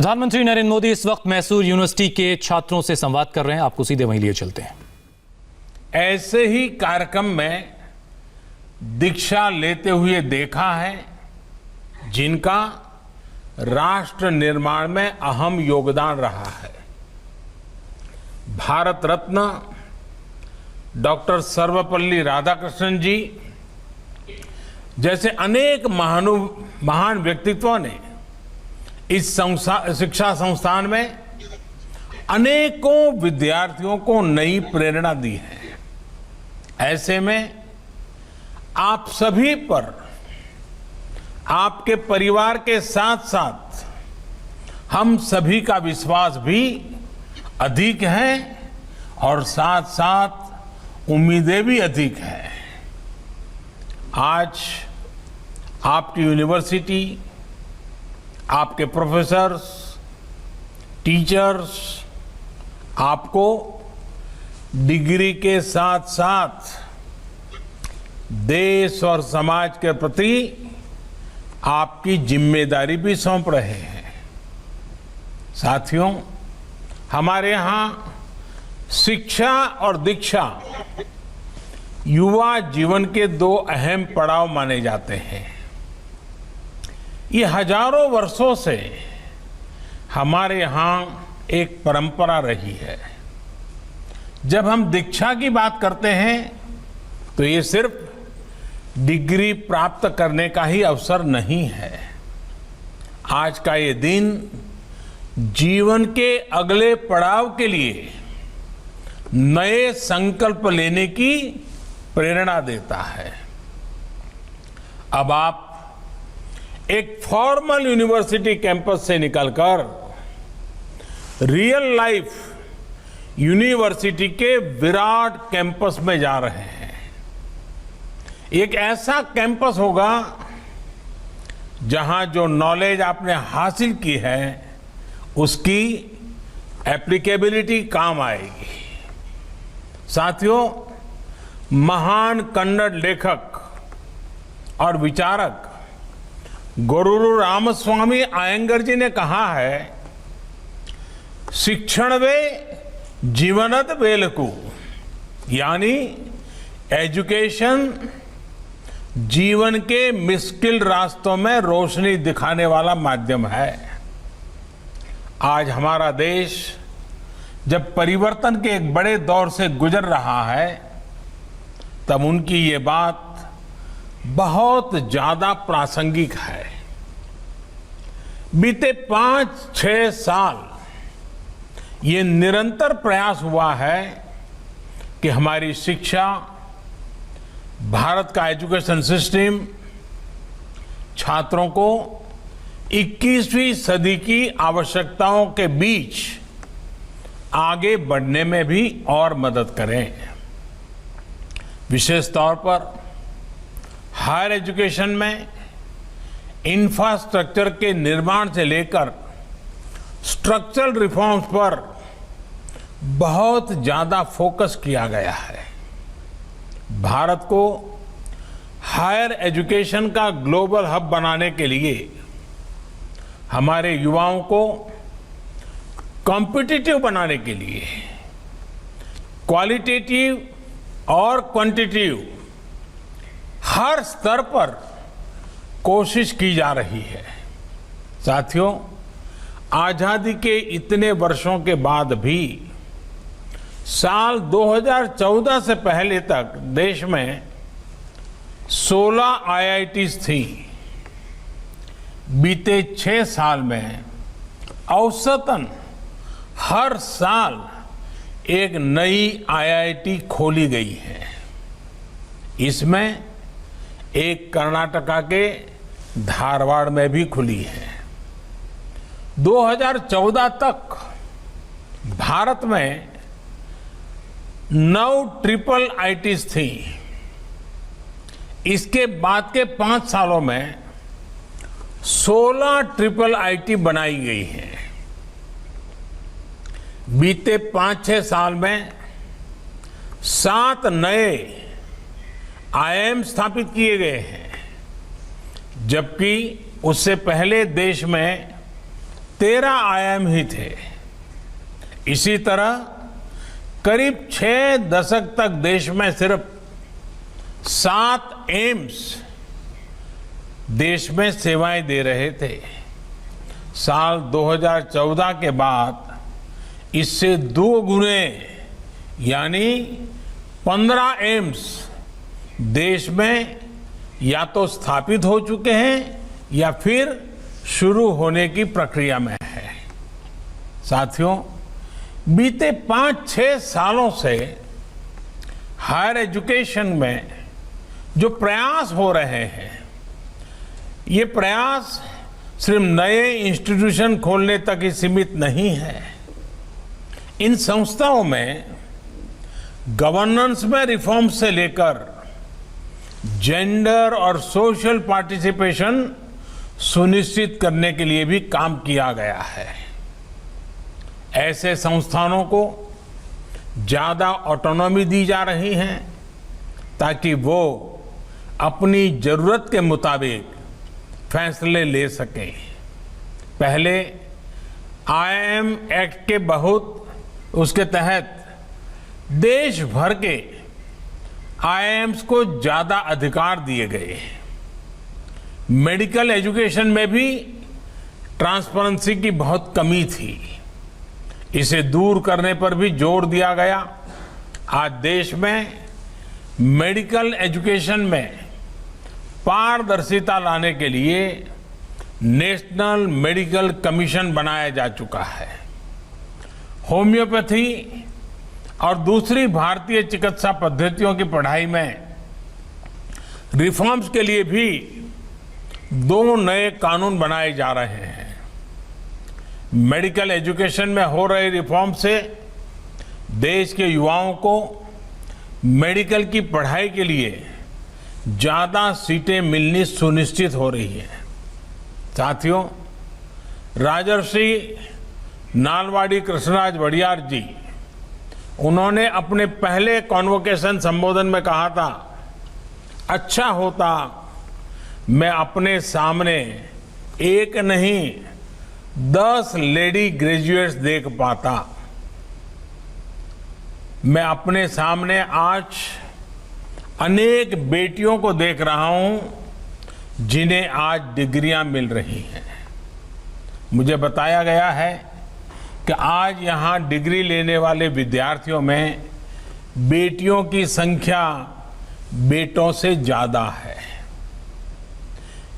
प्रधानमंत्री नरेंद्र मोदी इस वक्त मैसूर यूनिवर्सिटी के छात्रों से संवाद कर रहे हैं। आपको सीधे वहीं लिए चलते हैं। ऐसे ही कार्यक्रम में दीक्षा लेते हुए देखा है जिनका राष्ट्र निर्माण में अहम योगदान रहा है। भारत रत्न डॉक्टर सर्वपल्ली राधाकृष्णन जी जैसे अनेक महान व्यक्तित्वों ने इस शिक्षा संस्थान में अनेकों विद्यार्थियों को नई प्रेरणा दी है। ऐसे में आप सभी पर, आपके परिवार के साथ साथ हम सभी का विश्वास भी अधिक है और साथ साथ उम्मीदें भी अधिक है। आज आपकी यूनिवर्सिटी, आपके प्रोफेसर्स, टीचर्स आपको डिग्री के साथ साथ देश और समाज के प्रति आपकी जिम्मेदारी भी सौंप रहे हैं। साथियों, हमारे यहाँ शिक्षा और दीक्षा युवा जीवन के दो अहम पड़ाव माने जाते हैं। ये हजारों वर्षों से हमारे यहाँ एक परंपरा रही है। जब हम दीक्षा की बात करते हैं तो ये सिर्फ डिग्री प्राप्त करने का ही अवसर नहीं है। आज का ये दिन जीवन के अगले पड़ाव के लिए नए संकल्प लेने की प्रेरणा देता है। अब आप एक फॉर्मल यूनिवर्सिटी कैंपस से निकलकर रियल लाइफ यूनिवर्सिटी के विराट कैंपस में जा रहे हैं। एक ऐसा कैंपस होगा जहां जो नॉलेज आपने हासिल की है उसकी एप्लीकेबिलिटी काम आएगी। साथियों, महान कन्नड़ लेखक और विचारक गोरूरु रामस्वामी आयंगर जी ने कहा है, शिक्षण वे जीवनद वेलकु, यानी एजुकेशन जीवन के मुश्किल रास्तों में रोशनी दिखाने वाला माध्यम है। आज हमारा देश जब परिवर्तन के एक बड़े दौर से गुजर रहा है तब उनकी ये बात बहुत ज्यादा प्रासंगिक है। बीते 5-6 साल ये निरंतर प्रयास हुआ है कि हमारी शिक्षा, भारत का एजुकेशन सिस्टम छात्रों को 21वीं सदी की आवश्यकताओं के बीच आगे बढ़ने में भी और मदद करें। विशेष तौर पर हायर एजुकेशन में इंफ्रास्ट्रक्चर के निर्माण से लेकर स्ट्रक्चरल रिफॉर्म्स पर बहुत ज्यादा फोकस किया गया है। भारत को हायर एजुकेशन का ग्लोबल हब बनाने के लिए हमारे युवाओं को कॉम्पिटिटिव बनाने के लिए क्वालिटेटिव और क्वांटिटेटिव हर स्तर पर कोशिश की जा रही है। साथियों, आजादी के इतने वर्षों के बाद भी साल 2014 से पहले तक देश में 16 IITs थी। बीते 6 साल में औसतन हर साल एक नई IIT खोली गई है। इसमें एक कर्नाटका के धारवाड़ में भी खुली है। 2014 तक भारत में 9 ट्रिपल IITs थी। इसके बाद के 5 सालों में 16 ट्रिपल IIT बनाई गई है। बीते 5-6 साल में 7 नए IIM स्थापित किए गए हैं, जबकि उससे पहले देश में 13 आयाम ही थे। इसी तरह करीब 6 दशक तक देश में सिर्फ 7 एम्स देश में सेवाएं दे रहे थे। साल 2014 के बाद इससे 2 गुने यानी 15 एम्स देश में या तो स्थापित हो चुके हैं या फिर शुरू होने की प्रक्रिया में है। साथियों, बीते 5-6 सालों से हायर एजुकेशन में जो प्रयास हो रहे हैं, ये प्रयास सिर्फ नए इंस्टीट्यूशन खोलने तक ही सीमित नहीं है। इन संस्थाओं में गवर्नेंस में रिफॉर्म से लेकर जेंडर और सोशल पार्टिसिपेशन सुनिश्चित करने के लिए भी काम किया गया है। ऐसे संस्थानों को ज्यादा ऑटोनॉमी दी जा रही है ताकि वो अपनी जरूरत के मुताबिक फैसले ले सकें। पहले आईआईएम एक्ट के उसके तहत देश भर के आईआईएम्स को ज्यादा अधिकार दिए गए। मेडिकल एजुकेशन में भी ट्रांसपेरेंसी की बहुत कमी थी। इसे दूर करने पर भी जोर दिया गया। आज देश में मेडिकल एजुकेशन में पारदर्शिता लाने के लिए नेशनल मेडिकल कमीशन बनाया जा चुका है। होम्योपैथी और दूसरी भारतीय चिकित्सा पद्धतियों की पढ़ाई में रिफॉर्म्स के लिए भी 2 नए कानून बनाए जा रहे हैं। मेडिकल एजुकेशन में हो रहे रिफॉर्म से देश के युवाओं को मेडिकल की पढ़ाई के लिए ज्यादा सीटें मिलनी सुनिश्चित हो रही है। साथियों, राजर्षि नालवाड़ी कृष्णराज वडियार जी, उन्होंने अपने पहले कॉन्वोकेशन संबोधन में कहा था, अच्छा होता मैं अपने सामने एक नहीं 10 लेडी ग्रेजुएट्स देख पाता। मैं अपने सामने आज अनेक बेटियों को देख रहा हूं जिन्हें आज डिग्रियां मिल रही हैं। मुझे बताया गया है कि आज यहां डिग्री लेने वाले विद्यार्थियों में बेटियों की संख्या बेटों से ज्यादा है।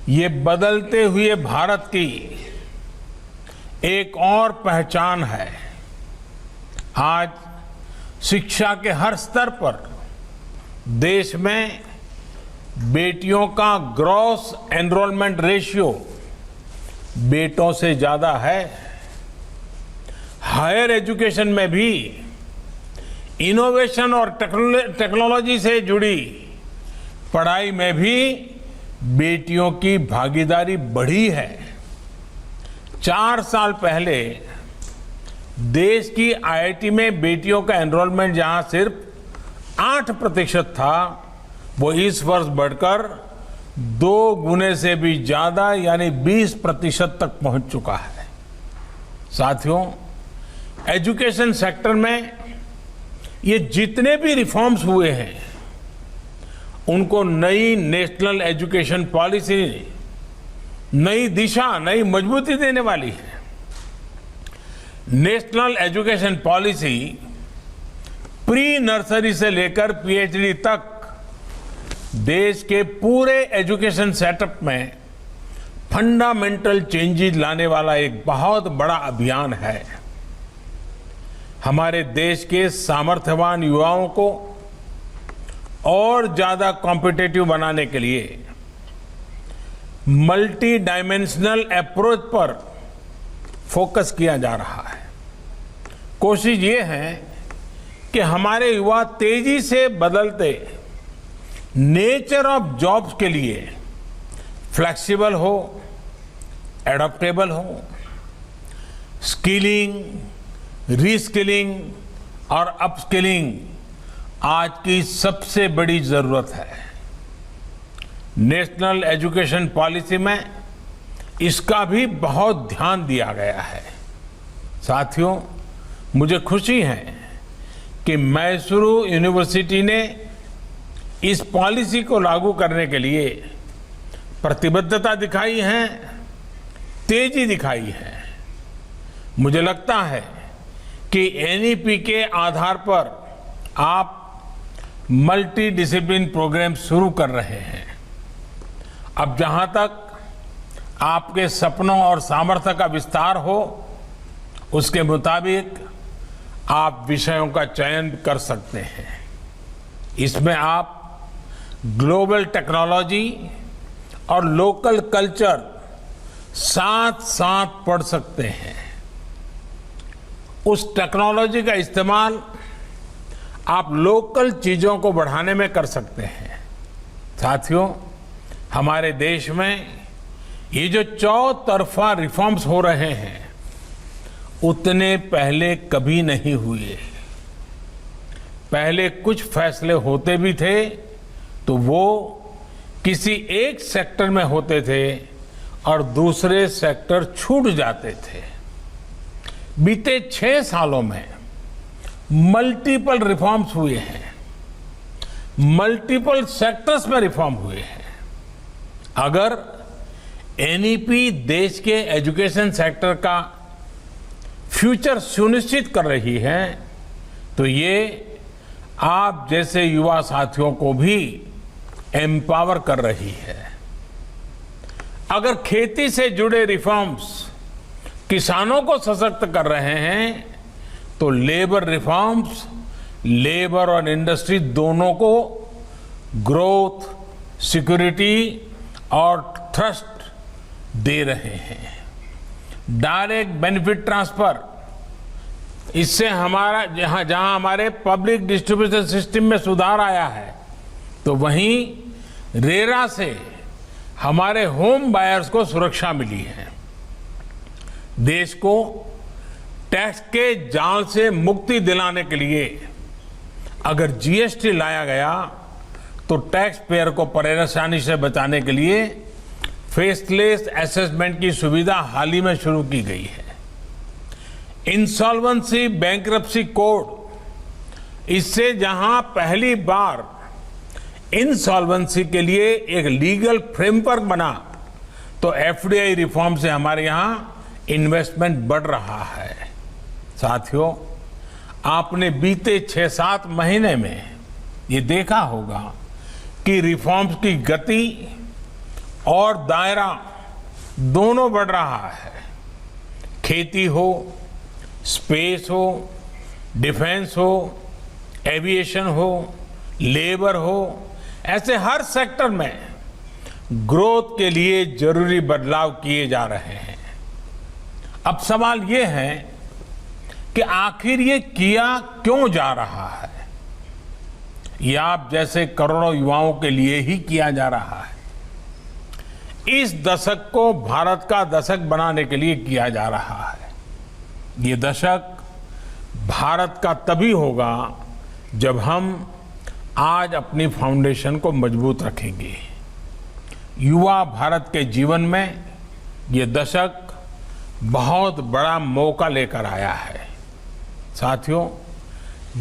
ये बदलते हुए भारत की एक और पहचान है। आज शिक्षा के हर स्तर पर देश में बेटियों का ग्रॉस एनरोलमेंट रेशियो बेटों से ज्यादा है। हायर एजुकेशन में भी इनोवेशन और टेक्नोलॉजी से जुड़ी पढ़ाई में भी बेटियों की भागीदारी बढ़ी है। 4 साल पहले देश की आईआईटी में बेटियों का एनरोलमेंट जहां सिर्फ 8% था, वो इस वर्ष बढ़कर 2 गुने से भी ज्यादा यानी 20% तक पहुंच चुका है। साथियों, एजुकेशन सेक्टर में ये जितने भी रिफॉर्म्स हुए हैं, उनको नई नेशनल एजुकेशन पॉलिसी नई दिशा, नई मजबूती देने वाली है। National education policy pre nursery से लेकर पीएचडी तक देश के पूरे एजुकेशन सेटअप में फंडामेंटल चेंजेस लाने वाला एक बहुत बड़ा अभियान है। हमारे देश के सामर्थ्यवान युवाओं को और ज्यादा कॉम्पिटिटिव बनाने के लिए मल्टी डायमेंशनल अप्रोच पर फोकस किया जा रहा है। कोशिश ये है कि हमारे युवा तेजी से बदलते नेचर ऑफ जॉब्स के लिए फ्लेक्सिबल हो, एडॉप्टेबल हो। स्किलिंग, रीस्किलिंग और अपस्किलिंग आज की सबसे बड़ी जरूरत है। नेशनल एजुकेशन पॉलिसी में इसका भी बहुत ध्यान दिया गया है। साथियों, मुझे खुशी है कि मैसूरू यूनिवर्सिटी ने इस पॉलिसी को लागू करने के लिए प्रतिबद्धता दिखाई है, तेजी दिखाई है। मुझे लगता है कि एनईपी के आधार पर आप मल्टी डिसिप्लिन प्रोग्राम शुरू कर रहे हैं। अब जहां तक आपके सपनों और सामर्थ्य का विस्तार हो, उसके मुताबिक आप विषयों का चयन कर सकते हैं। इसमें आप ग्लोबल टेक्नोलॉजी और लोकल कल्चर साथ साथ पढ़ सकते हैं। उस टेक्नोलॉजी का इस्तेमाल आप लोकल चीजों को बढ़ाने में कर सकते हैं। साथियों, हमारे देश में ये जो चौतरफा रिफॉर्म्स हो रहे हैं, उतने पहले कभी नहीं हुए। पहले कुछ फैसले होते भी थे तो वो किसी एक सेक्टर में होते थे और दूसरे सेक्टर छूट जाते थे। बीते 6 सालों में मल्टीपल रिफॉर्म्स हुए हैं, मल्टीपल सेक्टर्स में रिफॉर्म हुए हैं। अगर एनईपी देश के एजुकेशन सेक्टर का फ्यूचर सुनिश्चित कर रही है, तो ये आप जैसे युवा साथियों को भी एम्पावर कर रही है। अगर खेती से जुड़े रिफॉर्म्स किसानों को सशक्त कर रहे हैं, तो लेबर रिफॉर्म्स लेबर और इंडस्ट्री दोनों को ग्रोथ, सिक्योरिटी और ट्रस्ट दे रहे हैं। डायरेक्ट बेनिफिट ट्रांसफर, इससे हमारा जहां हमारे पब्लिक डिस्ट्रीब्यूशन सिस्टम में सुधार आया है, तो वहीं रेरा से हमारे होम बायर्स को सुरक्षा मिली है। देश को टैक्स के जाल से मुक्ति दिलाने के लिए अगर जीएसटी लाया गया, तो टैक्स पेयर को परेशानी से बचाने के लिए फेसलेस असेसमेंट की सुविधा हाल ही में शुरू की गई है। इंसॉल्वेंसी बैंक्रप्सी कोड, इससे जहां पहली बार इंसॉल्वेंसी के लिए एक लीगल फ्रेमवर्क बना, तो एफडीआई रिफॉर्म से हमारे यहां इन्वेस्टमेंट बढ़ रहा है। साथियों, आपने बीते 6-7 महीने में ये देखा होगा कि रिफॉर्म्स की गति और दायरा दोनों बढ़ रहा है। खेती हो, स्पेस हो, डिफेंस हो, एविएशन हो, लेबर हो, ऐसे हर सेक्टर में ग्रोथ के लिए जरूरी बदलाव किए जा रहे हैं। अब सवाल ये है कि आखिर ये किया क्यों जा रहा है? ये आप जैसे करोड़ों युवाओं के लिए ही किया जा रहा है। इस दशक को भारत का दशक बनाने के लिए किया जा रहा है। ये दशक भारत का तभी होगा जब हम आज अपनी फाउंडेशन को मजबूत रखेंगे। युवा भारत के जीवन में ये दशक बहुत बड़ा मौका लेकर आया है। साथियों,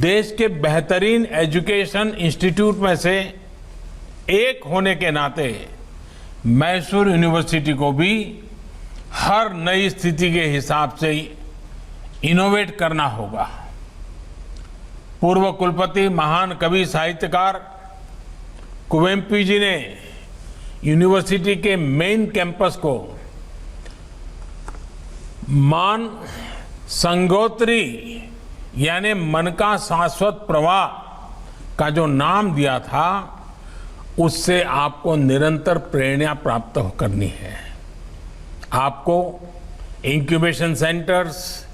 देश के बेहतरीन एजुकेशन इंस्टीट्यूट में से एक होने के नाते मैसूर यूनिवर्सिटी को भी हर नई स्थिति के हिसाब से इनोवेट करना होगा। पूर्व कुलपति महान कवि साहित्यकार कुवेम्पू जी ने यूनिवर्सिटी के मेन कैंपस को मान संगोत्री यानी मन का शाश्वत प्रवाह का जो नाम दिया था, उससे आपको निरंतर प्रेरणा प्राप्त करनी है। आपको incubation centres,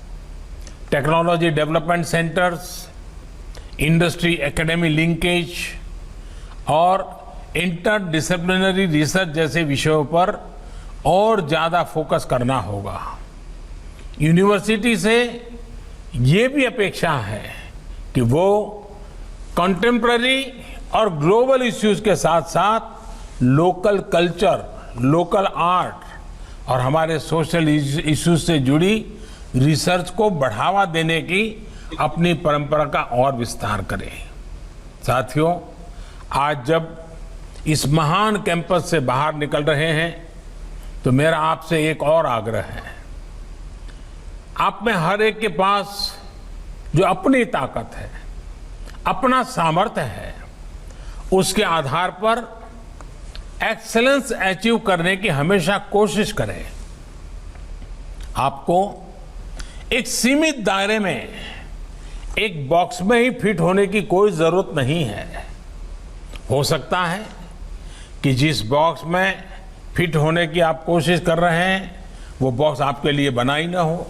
technology development centres, industry academy linkage और इंटरडिसिप्लिनरी रिसर्च जैसे विषयों पर और ज्यादा फोकस करना होगा। यूनिवर्सिटी से ये भी अपेक्षा है कि वो कंटेम्पररी और ग्लोबल इश्यूज के साथ साथ लोकल कल्चर, लोकल आर्ट और हमारे सोशल इश्यूज से जुड़ी रिसर्च को बढ़ावा देने की अपनी परंपरा का और विस्तार करें। साथियों, आज जब इस महान कैंपस से बाहर निकल रहे हैं तो मेरा आपसे एक और आग्रह है। आप में हर एक के पास जो अपनी ताकत है, अपना सामर्थ्य है, उसके आधार पर एक्सेलेंस अचीव करने की हमेशा कोशिश करें। आपको एक सीमित दायरे में, एक बॉक्स में ही फिट होने की कोई जरूरत नहीं है। हो सकता है कि जिस बॉक्स में फिट होने की आप कोशिश कर रहे हैं वो बॉक्स आपके लिए बना ही ना हो।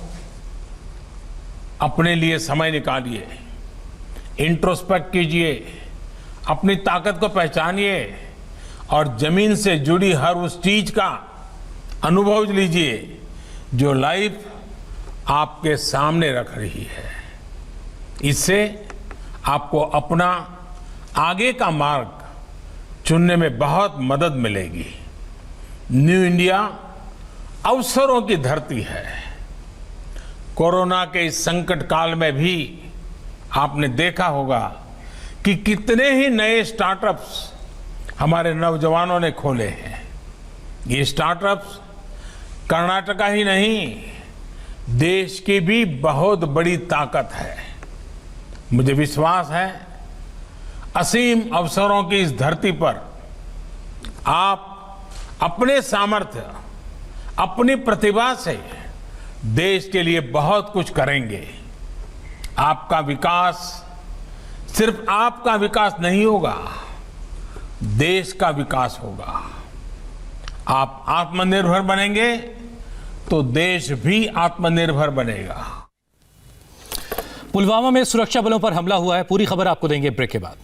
अपने लिए समय निकालिए, इंट्रोस्पेक्ट कीजिए, अपनी ताकत को पहचानिए और जमीन से जुड़ी हर उस चीज का अनुभव लीजिए जो लाइफ आपके सामने रख रही है। इससे आपको अपना आगे का मार्ग चुनने में बहुत मदद मिलेगी। न्यू इंडिया अवसरों की धरती है। कोरोना के इस संकट काल में भी आपने देखा होगा कि कितने ही नए स्टार्टअप्स हमारे नौजवानों ने खोले हैं। ये स्टार्टअप्स कर्नाटका ही नहीं, देश की भी बहुत बड़ी ताकत है। मुझे विश्वास है असीम अवसरों की इस धरती पर आप अपने सामर्थ्य, अपनी प्रतिभा से देश के लिए बहुत कुछ करेंगे। आपका विकास सिर्फ आपका विकास नहीं होगा, देश का विकास होगा। आप आत्मनिर्भर बनेंगे तो देश भी आत्मनिर्भर बनेगा। पुलवामा में सुरक्षा बलों पर हमला हुआ है। पूरी खबर आपको देंगे ब्रेक के बाद।